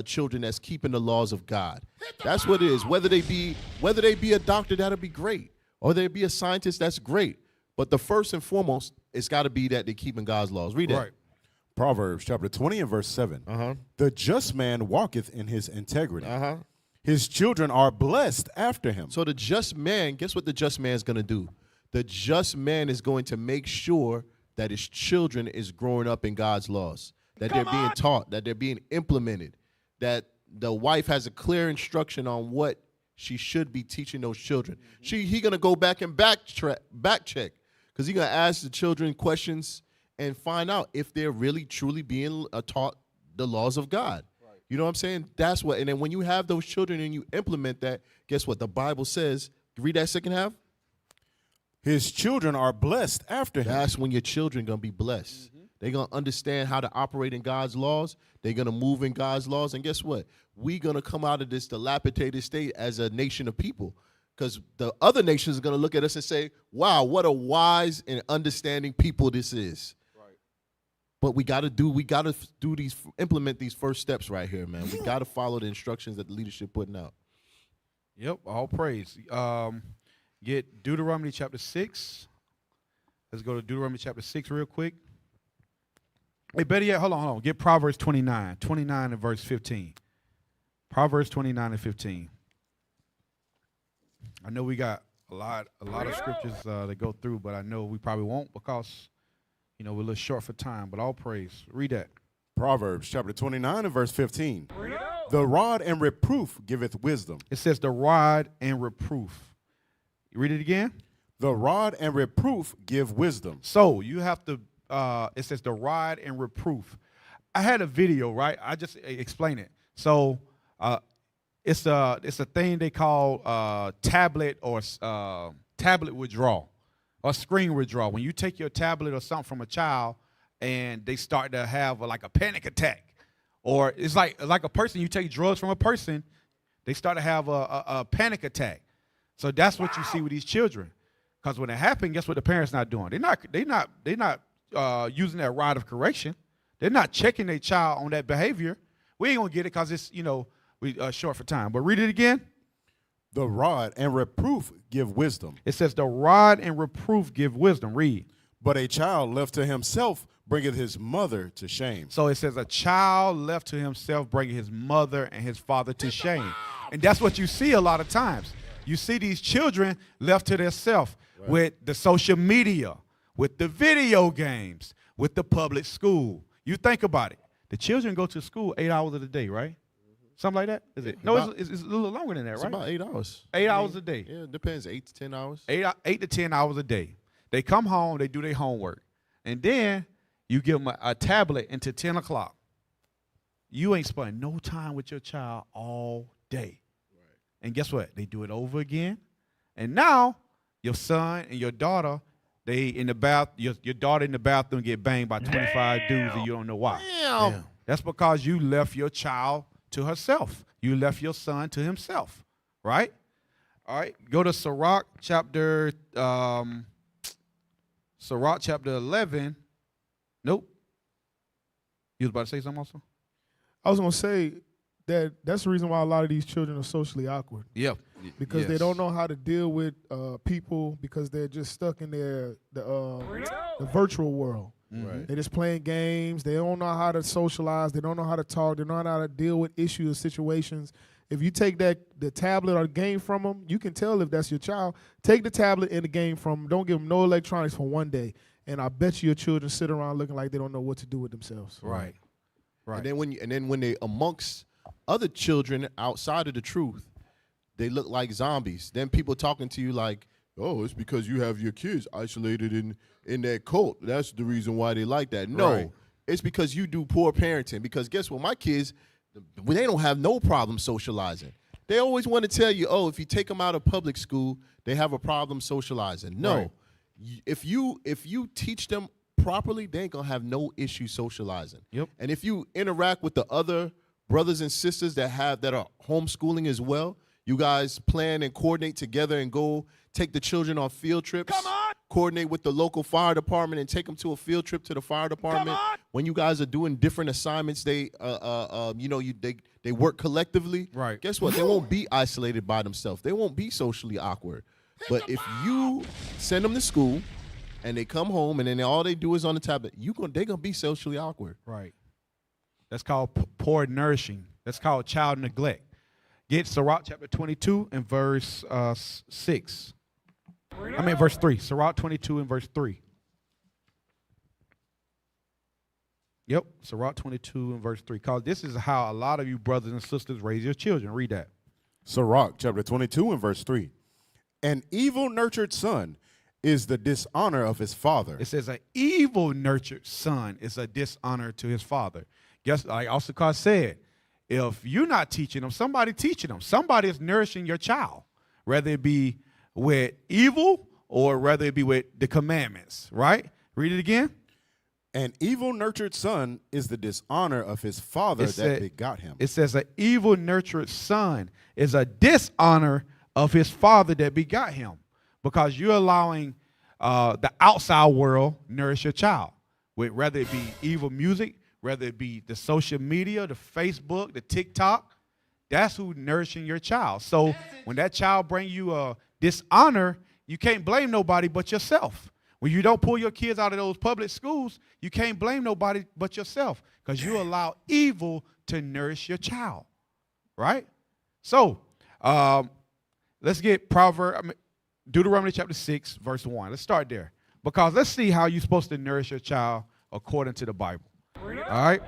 children that's keeping the laws of God. That's what it is. Whether they be a doctor, that'll be great. Or they be a scientist, that's great. But the first and foremost, it's got to be that they're keeping God's laws. Read that. Right. Proverbs chapter 20 and verse 7. The just man walketh in his integrity. His children are blessed after him. So the just man, guess what the just man is going to do? The just man is going to make sure that his children is growing up in God's laws, that they're being taught, that they're being implemented, that the wife has a clear instruction on what she should be teaching those children. He going to go back and back check because he's going to ask the children questions and find out if they're really truly being taught the laws of God. You know what I'm saying? That's what, and then when you have those children and you implement that, guess what? The Bible says, read that second half. His children are blessed after him. That's when your children going to be blessed. They're going to understand how to operate in God's laws. They're going to move in God's laws. And guess what? We're going to come out of this dilapidated state as a nation of people. Because the other nations are going to look at us and say, wow, what a wise and understanding people this is. Right. But we got to implement these first steps right here, man. We got to follow the instructions that the leadership putting out. Yep, all praise. Get Deuteronomy chapter 6. Let's go to Deuteronomy chapter 6 real quick. Hey, better yet, hold on. Get Proverbs 29 and verse 15. Proverbs 29 and 15. I know we got a lot of scriptures to go through, but I know we probably won't because, we're a little short for time, but all praise. Read that. Proverbs chapter 29 and verse 15. The rod and reproof giveth wisdom. It says the rod and reproof. You read it again? The rod and reproof give wisdom. So you have to, it says the rod and reproof. I had a video, right? I just explain it. So it's a thing they call tablet or tablet withdrawal or screen withdrawal. When you take your tablet or something from a child and they start to have like a panic attack, or it's like a person, you take drugs from a person, they start to have a panic attack. So that's what you see with these children. Because when it happens, guess what the parents not doing? They're not using that rod of correction. They're not checking their child on that behavior. We ain't gonna get it because it's we short for time. But read it again. The rod and reproof give wisdom. It says the rod and reproof give wisdom. Read. But a child left to himself bringeth his mother to shame. So it says a child left to himself bringeth his mother and his father to shame. And that's what you see a lot of times. You see these children left to themselves with the social media, with the video games, with the public school. You think about it. The children go to school 8 hours of the day, right? Something like that? Is it? No, it's a little longer than that, right? It's about 8 hours. 8 hours a day. Yeah, it depends. 8 to 10 hours. 8 to 10 hours a day. They come home, they do their homework. And then you give them a tablet until 10 o'clock. You ain't spending no time with your child all day. Right. And guess what? They do it over again. And now your son and your daughter, they in the bath. Your daughter in the bathroom get banged by 25 dudes and you don't know why. Damn. That's because you left your child to herself. You left your son to himself, right? All right. Go to Sirach chapter 11. Nope. You was about to say something also? I was going to say that's the reason why a lot of these children are socially awkward. Yep. Because they don't know how to deal with people because they're just stuck in the virtual world. Right. They're just playing games. They don't know how to socialize. They don't know how to talk. They don't know how to deal with issues or situations. If you take the tablet or the game from them, you can tell if that's your child. Take the tablet and the game from them. Don't give them no electronics for one day. And I bet you your children sit around looking like they don't know what to do with themselves. Right. Right. And then when they amongst other children outside of the truth, they look like zombies. Then people talking to you like, oh, it's because you have your kids isolated in that cult. That's the reason why they like that. No, It's because you do poor parenting. Because guess what? My kids, they don't have no problem socializing. They always want to tell you, oh, if you take them out of public school, they have a problem socializing. No. Right. If you teach them properly, they ain't going to have no issue socializing. Yep. And if you interact with the other brothers and sisters that are homeschooling as well, you guys plan and coordinate together and go take the children on field trips. Come on! Coordinate with the local fire department and take them to a field trip to the fire department. Come on! When you guys are doing different assignments, they work collectively. Right. Guess what? They won't be isolated by themselves. They won't be socially awkward. But if you send them to school and they come home and then all they do is on the tablet, they're gonna be socially awkward. Right. That's called poor nourishing. That's called child neglect. Get Sirach chapter 22 and verse 6. Verse 3. Sirach 22 and verse 3. Yep, Sirach 22 and verse 3. Because this is how a lot of you brothers and sisters raise your children. Read that. Sirach chapter 22 and verse 3. An evil-nurtured son is the dishonor of his father. It says an evil-nurtured son is a dishonor to his father. Guess, like Osakar said, if you're not teaching them, somebody teaching them. Somebody is nourishing your child, whether it be with evil or whether it be with the commandments, right? Read it again. An evil-nurtured son is the dishonor of his father that begot him. It says an evil-nurtured son is a dishonor of his Father that begot him, because you're allowing the outside world nourish your child, with whether it be evil music, whether it be the social media, the Facebook, the TikTok. That's who nourishing your child. So when that child bring you dishonor, you can't blame nobody but yourself. When you don't pull your kids out of those public schools, you can't blame nobody but yourself, because you allow evil to nourish your child, right? So let's get Deuteronomy chapter 6, verse 1. Let's start there, because let's see how you're supposed to nourish your child according to the Bible. All right?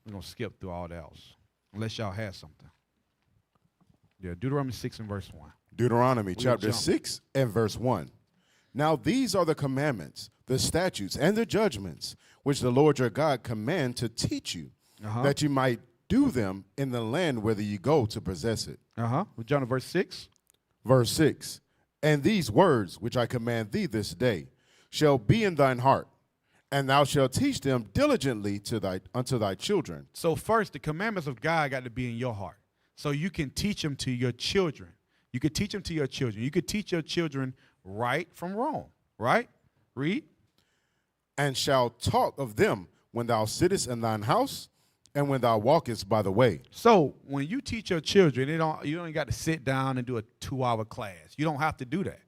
We're going to skip through all that else, unless y'all had something. Yeah, Deuteronomy 6 and verse 1. Deuteronomy chapter 6 and verse 1. Now these are the commandments, the statutes, and the judgments, which the Lord your God command to teach you, that you might do them in the land whither you go to possess it. We're John, verse 6. Verse 6. And these words which I command thee this day shall be in thine heart, and thou shalt teach them diligently unto thy children. So first, the commandments of God got to be in your heart, so you can teach them to your children. You could teach them to your children. You could teach your children right from wrong, right? Read. And shall talk of them when thou sittest in thine house, and when thou walkest by the way. So when you teach your children, you don't got to sit down and do a 2-hour class. You don't have to do that.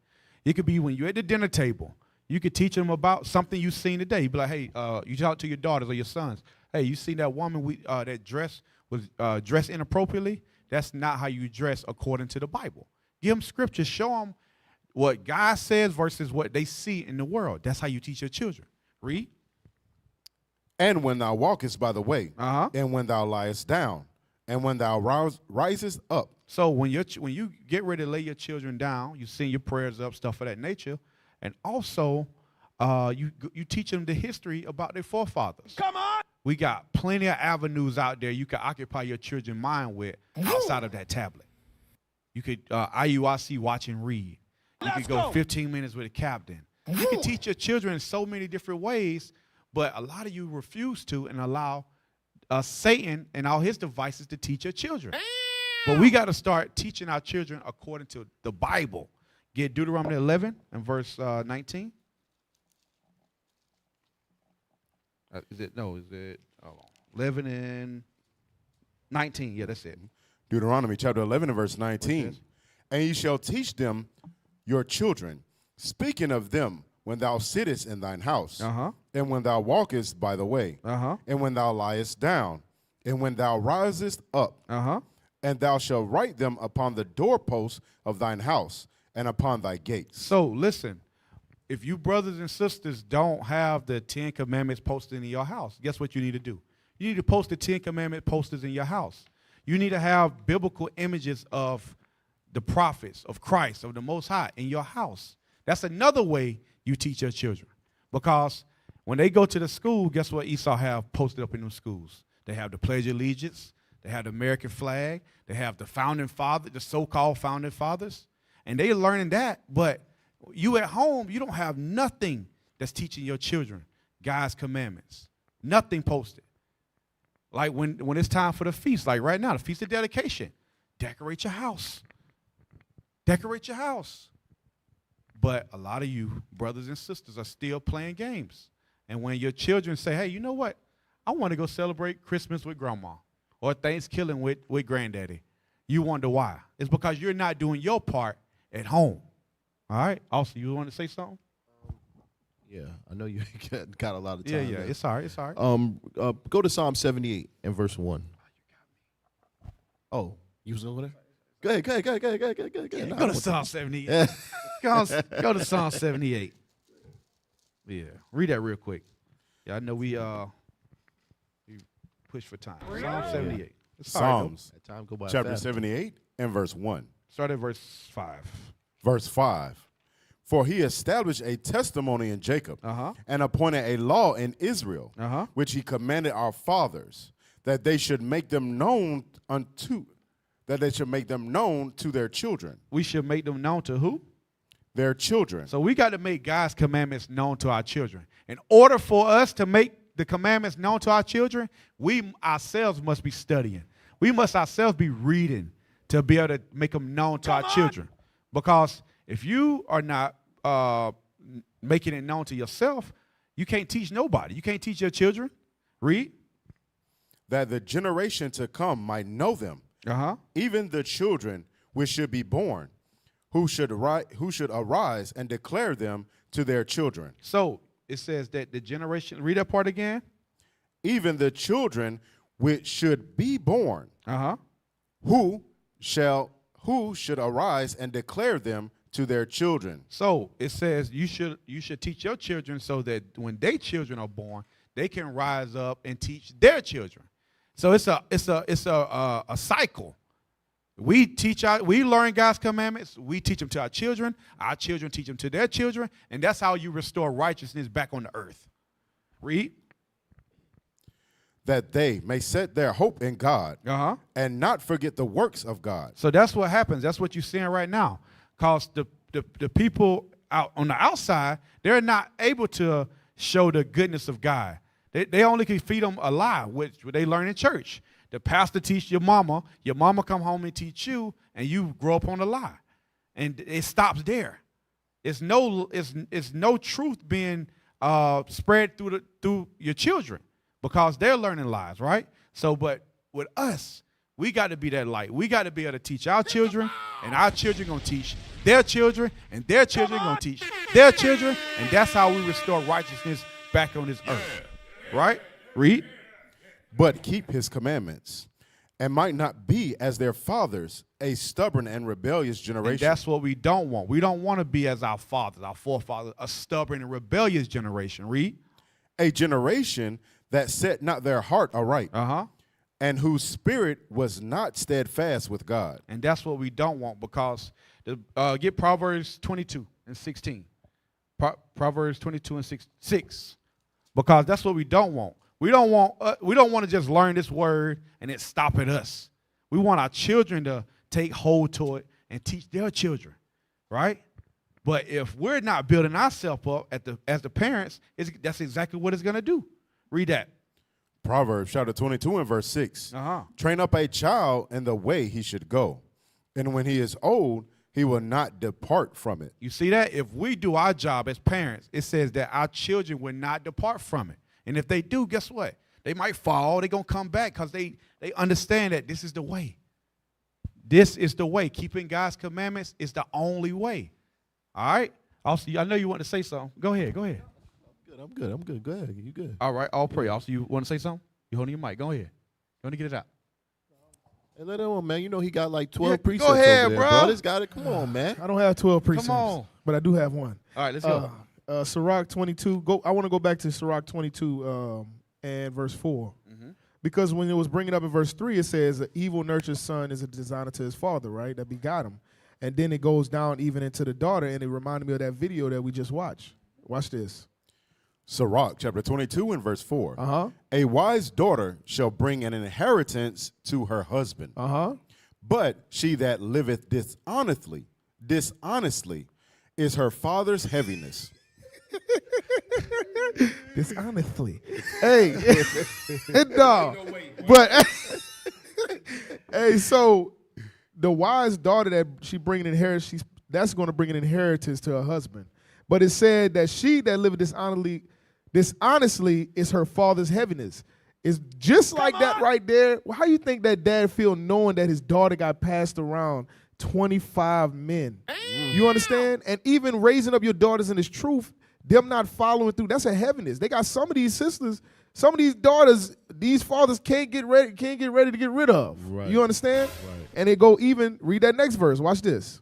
It could be when you're at the dinner table. You could teach them about something you've seen today. You'd be like, hey, you talk to your daughters or your sons. Hey, you seen that woman that was dressed inappropriately? That's not how you dress according to the Bible. Give them scripture. Show them what God says versus what they see in the world. That's how you teach your children. Read. And when thou walkest by the way, and when thou liest down, and when thou risest up. So when you get ready to lay your children down, you send your prayers up, stuff of that nature, and also you teach them the history about their forefathers. Come on! We got plenty of avenues out there you can occupy your children's mind with outside of that tablet. You could IUIC watch and read. You could go 15 minutes with a captain. You can teach your children in so many different ways, but a lot of you refuse to and allow Satan and all his devices to teach your children. But we got to start teaching our children according to the Bible. Get Deuteronomy 11 and verse 19. Is it 11 and 19? Yeah, that's it. Deuteronomy chapter 11 and verse 19. And ye shall teach them your children, speaking of them when thou sittest in thine house, and when thou walkest by the way, and when thou liest down, and when thou risest up, and thou shalt write them upon the doorposts of thine house and upon thy gates. So listen, if you brothers and sisters don't have the 10 Commandments posted in your house, guess what you need to do? You need to post the 10 Commandment posters in your house. You need to have biblical images of the prophets, of Christ, of the Most High in your house. That's another way you teach your children. Because when they go to the school, guess what Esau have posted up in them schools? They have the Pledge of Allegiance. They have the American flag. They have the founding father, the so-called founding fathers. And they're learning that. But you at home, you don't have nothing that's teaching your children God's commandments. Nothing posted. Like when it's time for the feast, like right now, the Feast of Dedication, decorate your house. Decorate your house. But a lot of you brothers and sisters are still playing games. And when your children say, hey, you know what? I want to go celebrate Christmas with grandma or Thanksgiving with granddaddy. You wonder why. It's because you're not doing your part at home. All right? Also, you want to say something? Yeah, I know you got a lot of time. Yeah, it's all right. It's all right. Go to Psalm 78 and verse 1. Oh, you was over there? Go ahead. Yeah, go to Psalm 78. Go to Psalm 78. Yeah, read that real quick. Yeah, I know we push for time. Psalm 78. Psalms, time go by chapter fast. 78 and verse 1. Start at verse 5. Verse 5. For he established a testimony in Jacob and appointed a law in Israel, which he commanded our fathers, that they should make them known to their children. We should make them known to who? Their children. So we got to make God's commandments known to our children. In order for us to make the commandments known to our children, we ourselves must be studying. We must ourselves be reading to be able to make them known to our children. Because if you are not making it known to yourself, you can't teach nobody. You can't teach your children. Read. That the generation to come might know them, even the children which should be born, who should arise and declare them to their children. So it says that the generation, read that part again. Even the children which should be born, who should arise and declare them to their children. So it says you should teach your children so that when their children are born, they can rise up and teach their children. So it's a cycle. We learn God's commandments. We teach them to our children teach them to their children, and that's how you restore righteousness back on the earth. Read. That they may set their hope in God and not forget the works of God. So that's what happens. That's what you're seeing right now. Because the people out on the outside, they're not able to show the goodness of God. They only can feed them a lie, which they learn in church. The pastor teach your mama come home and teach you, and you grow up on a lie. And it stops there. It's no truth being spread through your children because they're learning lies, right? So, but with us, we got to be that light. We got to be able to teach our children, and our children going to teach their children, and their children going to teach their children, and that's how we restore righteousness back on this earth. Right? Read. But keep his commandments, and might not be as their fathers, a stubborn and rebellious generation. And that's what we don't want. We don't want to be as our fathers, our forefathers, a stubborn and rebellious generation. Read. A generation that set not their heart aright, and whose spirit was not steadfast with God. And that's what we don't want, because get Proverbs 22 and 16. Proverbs 22 and 6. Because that's what we don't want. We don't want to just learn this word and it stop at us. We want our children to take hold to it and teach their children, right? But if we're not building ourselves up as the parents, that's exactly what it's going to do. Read that. Proverbs chapter 22 and verse 6. Train up a child in the way he should go, and when he is old, he will not depart from it. You see that? If we do our job as parents, it says that our children will not depart from it. And if they do, guess what? They might fall. They're going to come back because they understand that this is the way. This is the way. Keeping God's commandments is the only way. All right? Also, I know you want to say something. Go ahead. I'm good. Go ahead. You good. All right. I'll pray. Also, you want to say something? You're holding your mic. Go ahead. You want to get it out? Hey, let him on, man. You know he got like 12 precepts go ahead, over there, bro. This got it. Come on, man. I don't have 12 precepts. Come on. But I do have one. All right, let's go. Sirach 22. I want to go back to Sirach 22 and verse 4. Because when it was bringing up in verse 3, it says, an evil nurtured son is a dishonor to his father, right? That begot him. And then it goes down even into the daughter, and it reminded me of that video that we just watched. Watch this. Sirach chapter 22 and verse 4. A wise daughter shall bring an inheritance to her husband. But she that liveth dishonestly is her father's heaviness. Dishonestly. Hey. No. But hey, so the wise daughter that she bring an inheritance, that's going to bring an inheritance to her husband. But it said that she that liveth dishonestly is her father's heaviness. It's just like that right there. Well, how you think that dad feel knowing that his daughter got passed around 25 men? You understand? And even raising up your daughters in this truth, them not following through, that's a heaviness. They got some of these sisters, some of these daughters, these fathers can't get ready to get rid of. Right. You understand? Right. And they go even, read that next verse. Watch this.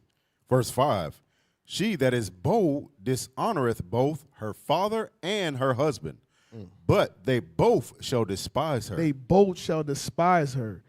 Verse 5. She that is bold dishonoreth both her father and her husband, but they both shall despise her. They both shall despise her.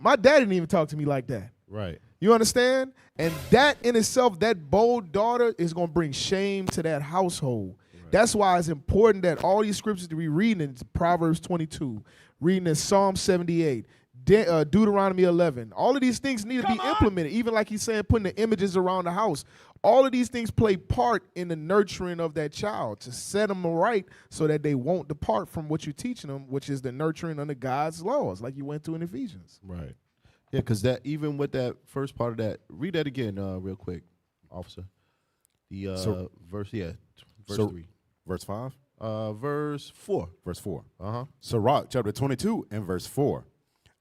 My dad didn't even talk to me like that. Right. You understand? And that in itself, that bold daughter is going to bring shame to that household. Right. That's why it's important that all these scriptures that we read in Proverbs 22, reading in Psalm 78, Deuteronomy 11, all of these things need to be implemented. Even like he's saying, putting the images around the house. All of these things play part in the nurturing of that child to set them right so that they won't depart from what you're teaching them, which is the nurturing under God's laws, like you went to in Ephesians. Right. Yeah, because that even with that first part of that, read that again real quick. officer. The verse 3. Verse 5? Verse 4. Verse 4. Uh-huh. Sirach, chapter 22 and verse 4.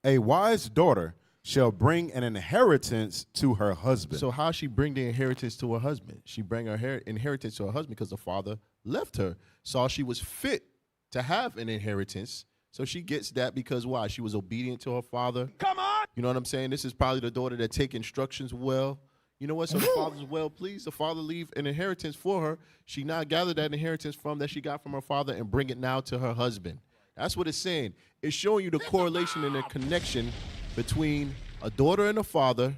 A wise daughter shall bring an inheritance to her husband. So how she bring the inheritance to her husband? She bring her inheritance to her husband because the father left her. Saw she was fit to have an inheritance. So she gets that because why? She was obedient to her father. Come on! You know what I'm saying? This is probably the daughter that take instructions well. You know what? So the father's well pleased. The father leave an inheritance for her. She now gathered that inheritance that she got from her father and bring it now to her husband. That's what it's saying. It's showing you the correlation and the connection between a daughter and a father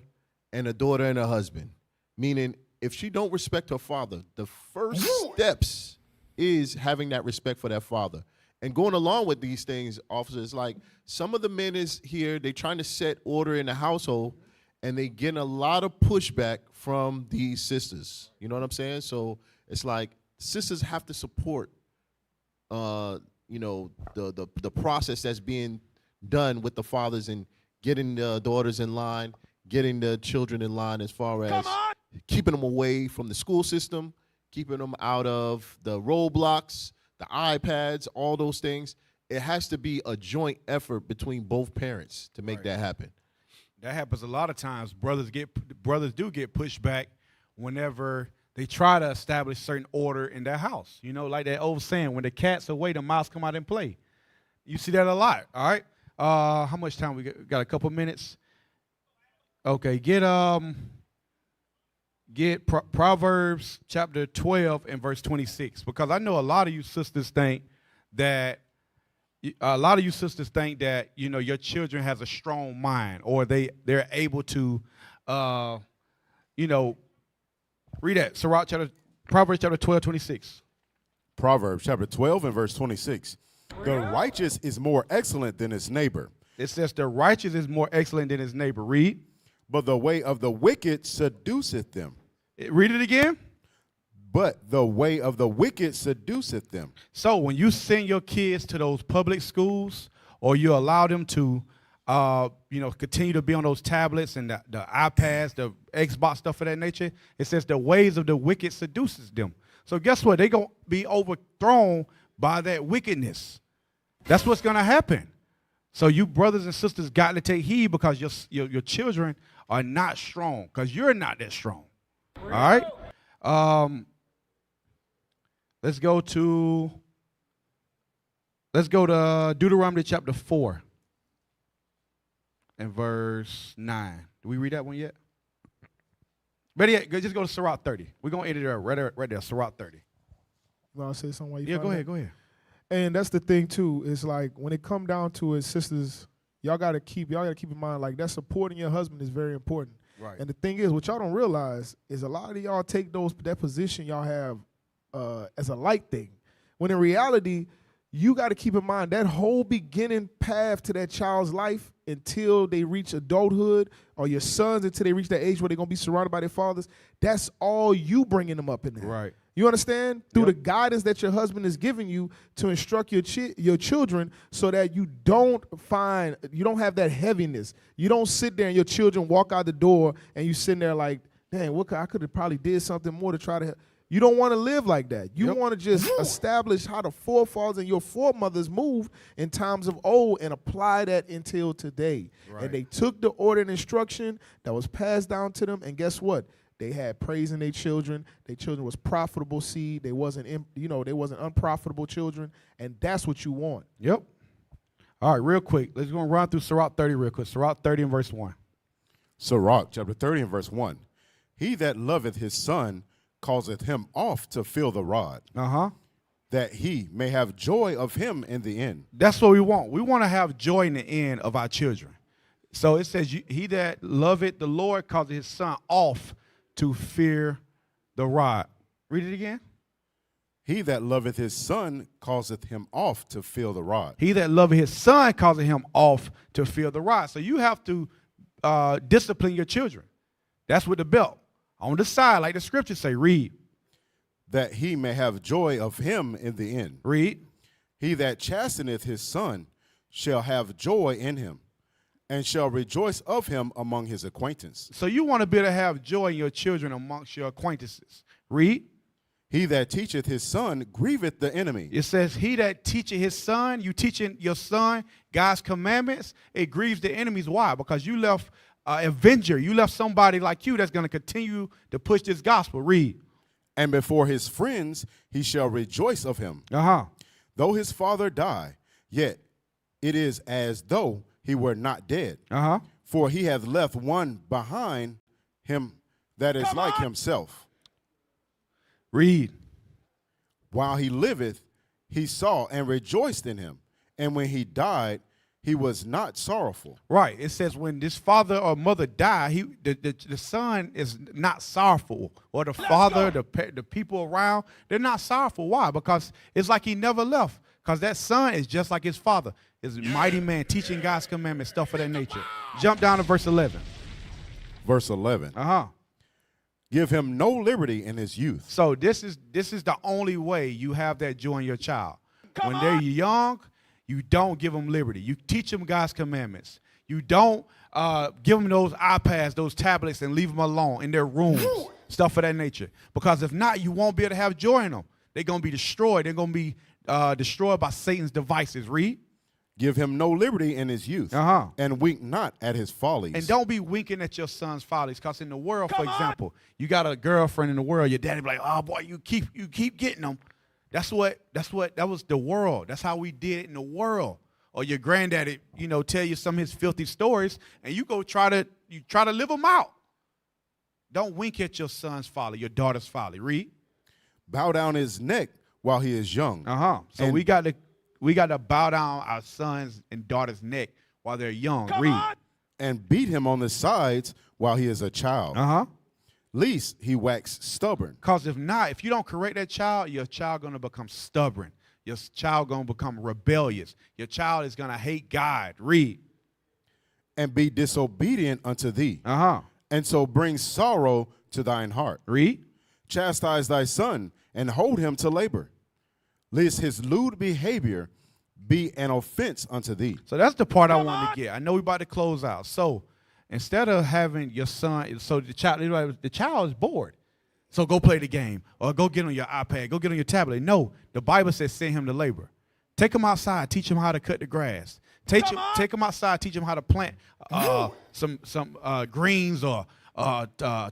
and a daughter and a husband. Meaning, if she don't respect her father, the first steps is having that respect for that father. And going along with these things, officers, like some of the men is here, they trying to set order in the household, and they getting a lot of pushback from these sisters. You know what I'm saying? So it's like sisters have to support, the process that's being done with the fathers and getting the daughters in line, getting the children in line as far as keeping them away from the school system, keeping them out of the roadblocks, the iPads, all those things. It has to be a joint effort between both parents to make that happen. That happens a lot of times. Brothers do get pushed back whenever they try to establish certain order in their house. You know, like that old saying, when the cat's away, the mouse come out and play. You see that a lot, all right? How much time we got? A couple minutes? Okay, get Proverbs chapter 12 and verse 26, because I know a lot of you sisters think that your children has a strong mind, or they're able to read that. Proverbs chapter 12, 26. Proverbs chapter 12 and verse 26. The righteous is more excellent than his neighbor. It says the righteous is more excellent than his neighbor. Read. But the way of the wicked seduceth them. Read it again. But the way of the wicked seduceth them. So when you send your kids to those public schools, or you allow them to, continue to be on those tablets and the iPads, the Xbox, stuff of that nature, it says the ways of the wicked seduces them. So guess what? They're going to be overthrown by that wickedness. That's what's going to happen. So you brothers and sisters got to take heed, because your children are not strong, because you're not that strong. All right? Let's go to Deuteronomy chapter 4 and verse 9. Do we read that one yet? Ready yet? Just go to Sirach 30. We're going to end it there, right there, Sirach 30. You want to say something while you Yeah, find go ahead. And that's the thing too. It's like when it come down to it, sisters, y'all gotta keep in mind, like, that supporting your husband is very important. Right. And the thing is, what y'all don't realize is a lot of y'all take that position y'all have as a light thing, when in reality, you got to keep in mind that whole beginning path to that child's life until they reach adulthood, or your sons until they reach that age where they're going to be surrounded by their fathers. That's all you bringing them up in there. Right. You understand? Through the guidance that your husband is giving you to instruct your children, so that you don't have that heaviness. You don't sit there and your children walk out the door and you sitting there like, dang, I could have probably did something more to try to help. You don't want to live like that. You want to just establish how the forefathers and your foremothers moved in times of old and apply that until today. Right. And they took the order and instruction that was passed down to them, and guess what? They had praise in their children. Their children was profitable seed. They wasn't unprofitable children, and that's what you want. Yep. All right, real quick. Let's go and run through Sirach 30 real quick. Sirach 30 and verse 1. Sirach chapter 30 and verse 1. He that loveth his son causeth him oft to feel the rod, that he may have joy of him in the end. That's what we want. We want to have joy in the end of our children. So it says, he that loveth the Lord causeth his son oft to fear the rod. Read it again. He that loveth his son causeth him oft to feel the rod. He that loveth his son causeth him oft to feel the rod. So you have to discipline your children. That's with the belt. On the side, like the scriptures say, read. That he may have joy of him in the end. Read. He that chasteneth his son shall have joy in him, and shall rejoice of him among his acquaintance. So you want to be able to have joy in your children amongst your acquaintances. Read. He that teacheth his son grieveth the enemy. It says, he that teacheth his son, you teaching your son God's commandments, it grieves the enemies. Why? Because you left an avenger. You left somebody like you that's going to continue to push this gospel. Read. And before his friends he shall rejoice of him. Though his father die, yet it is as though he were not dead. For he hath left one behind him that is like himself. Read. While he liveth, he saw and rejoiced in him. And when he died, he was not sorrowful. Right. It says when this father or mother die, the son is not sorrowful. Or the father, the people around, they're not sorrowful. Why? Because it's like he never left. Because that son is just like his father. Is a mighty man teaching God's commandments, stuff of that nature. Jump down to verse 11. Verse 11. Give him no liberty in his youth. So this is the only way you have that joy in your child. When they're young, you don't give them liberty. You teach them God's commandments. You don't give them those iPads, those tablets, and leave them alone in their rooms, stuff of that nature. Because if not, you won't be able to have joy in them. They're going to be destroyed. They're going to be destroyed by Satan's devices. Read. Give him no liberty in his youth, and wink not at his follies. And don't be winking at your son's follies, because in the world, for example, you got a girlfriend in the world, your daddy be like, oh boy, you keep getting them. That was the world. That's how we did it in the world. Or your granddaddy, tell you some of his filthy stories, and you try to live them out. Don't wink at your son's folly, your daughter's folly. Read. Bow down his neck while he is young. So we got to bow down our sons and daughters' neck while they're young. Read. And beat him on the sides while he is a child. Lest he wax stubborn. Because if you don't correct that child, your child going to become stubborn. Your child going to become rebellious. Your child is going to hate God. Read. And be disobedient unto thee. And so bring sorrow to thine heart. Read. Chastise thy son and hold him to labor, lest his lewd behavior be an offense unto thee. So that's the part I wanted to get. I know we're about to close out. So instead of having your son, so the child is bored. So go play the game or go get on your iPad, go get on your tablet. No, the Bible says send him to labor. Take him outside, teach him how to cut the grass. Take him outside, teach him how to plant some greens or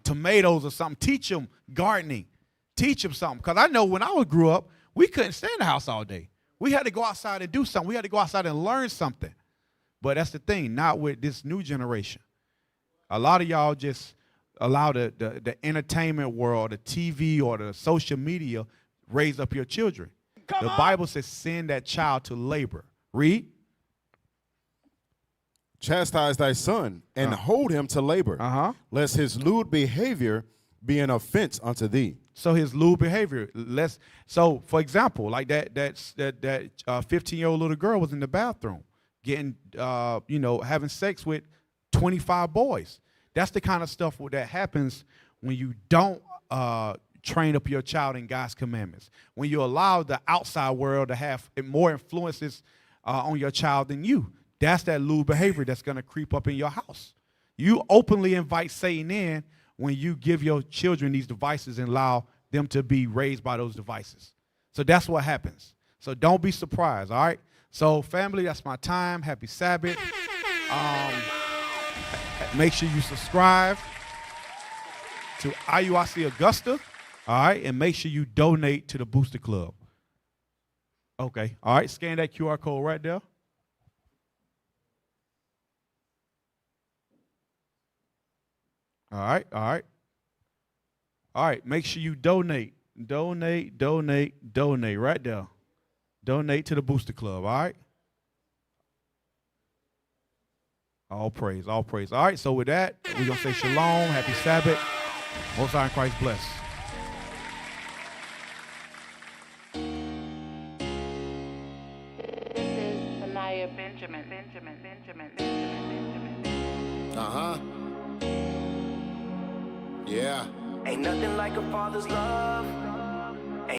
tomatoes or something. Teach him gardening. Teach him something. Because I know when I grew up, we couldn't stay in the house all day. We had to go outside and do something. We had to go outside and learn something. But that's the thing, not with this new generation. A lot of y'all just allow the entertainment world, the TV or the social media raise up your children. The Bible says send that child to labor. Read. Chastise thy son and hold him to labor, lest his lewd behavior be an offense unto thee. So his lewd behavior. So for example, like that 15-year-old little girl was in the bathroom getting, having sex with 25 boys. That's the kind of stuff that happens when you don't train up your child in God's commandments. When you allow the outside world to have more influences on your child than you. That's that lewd behavior that's going to creep up in your house. You openly invite Satan in when you give your children these devices and allow them to be raised by those devices. So that's what happens. So don't be surprised, all right? So family, that's my time. Happy Sabbath. Make sure you subscribe to IUIC Augusta, all right? And make sure you donate to the Booster Club. Okay, all right? Scan that QR code right there. All right, all right. All right, make sure you donate. Donate right there. Donate to the Booster Club, all right? All praise, all praise. All right, so with that, we're going to say shalom, happy Sabbath. Most High in Christ bless. This is Anaya Benjamin. Yeah. Ain't nothing like a father's love.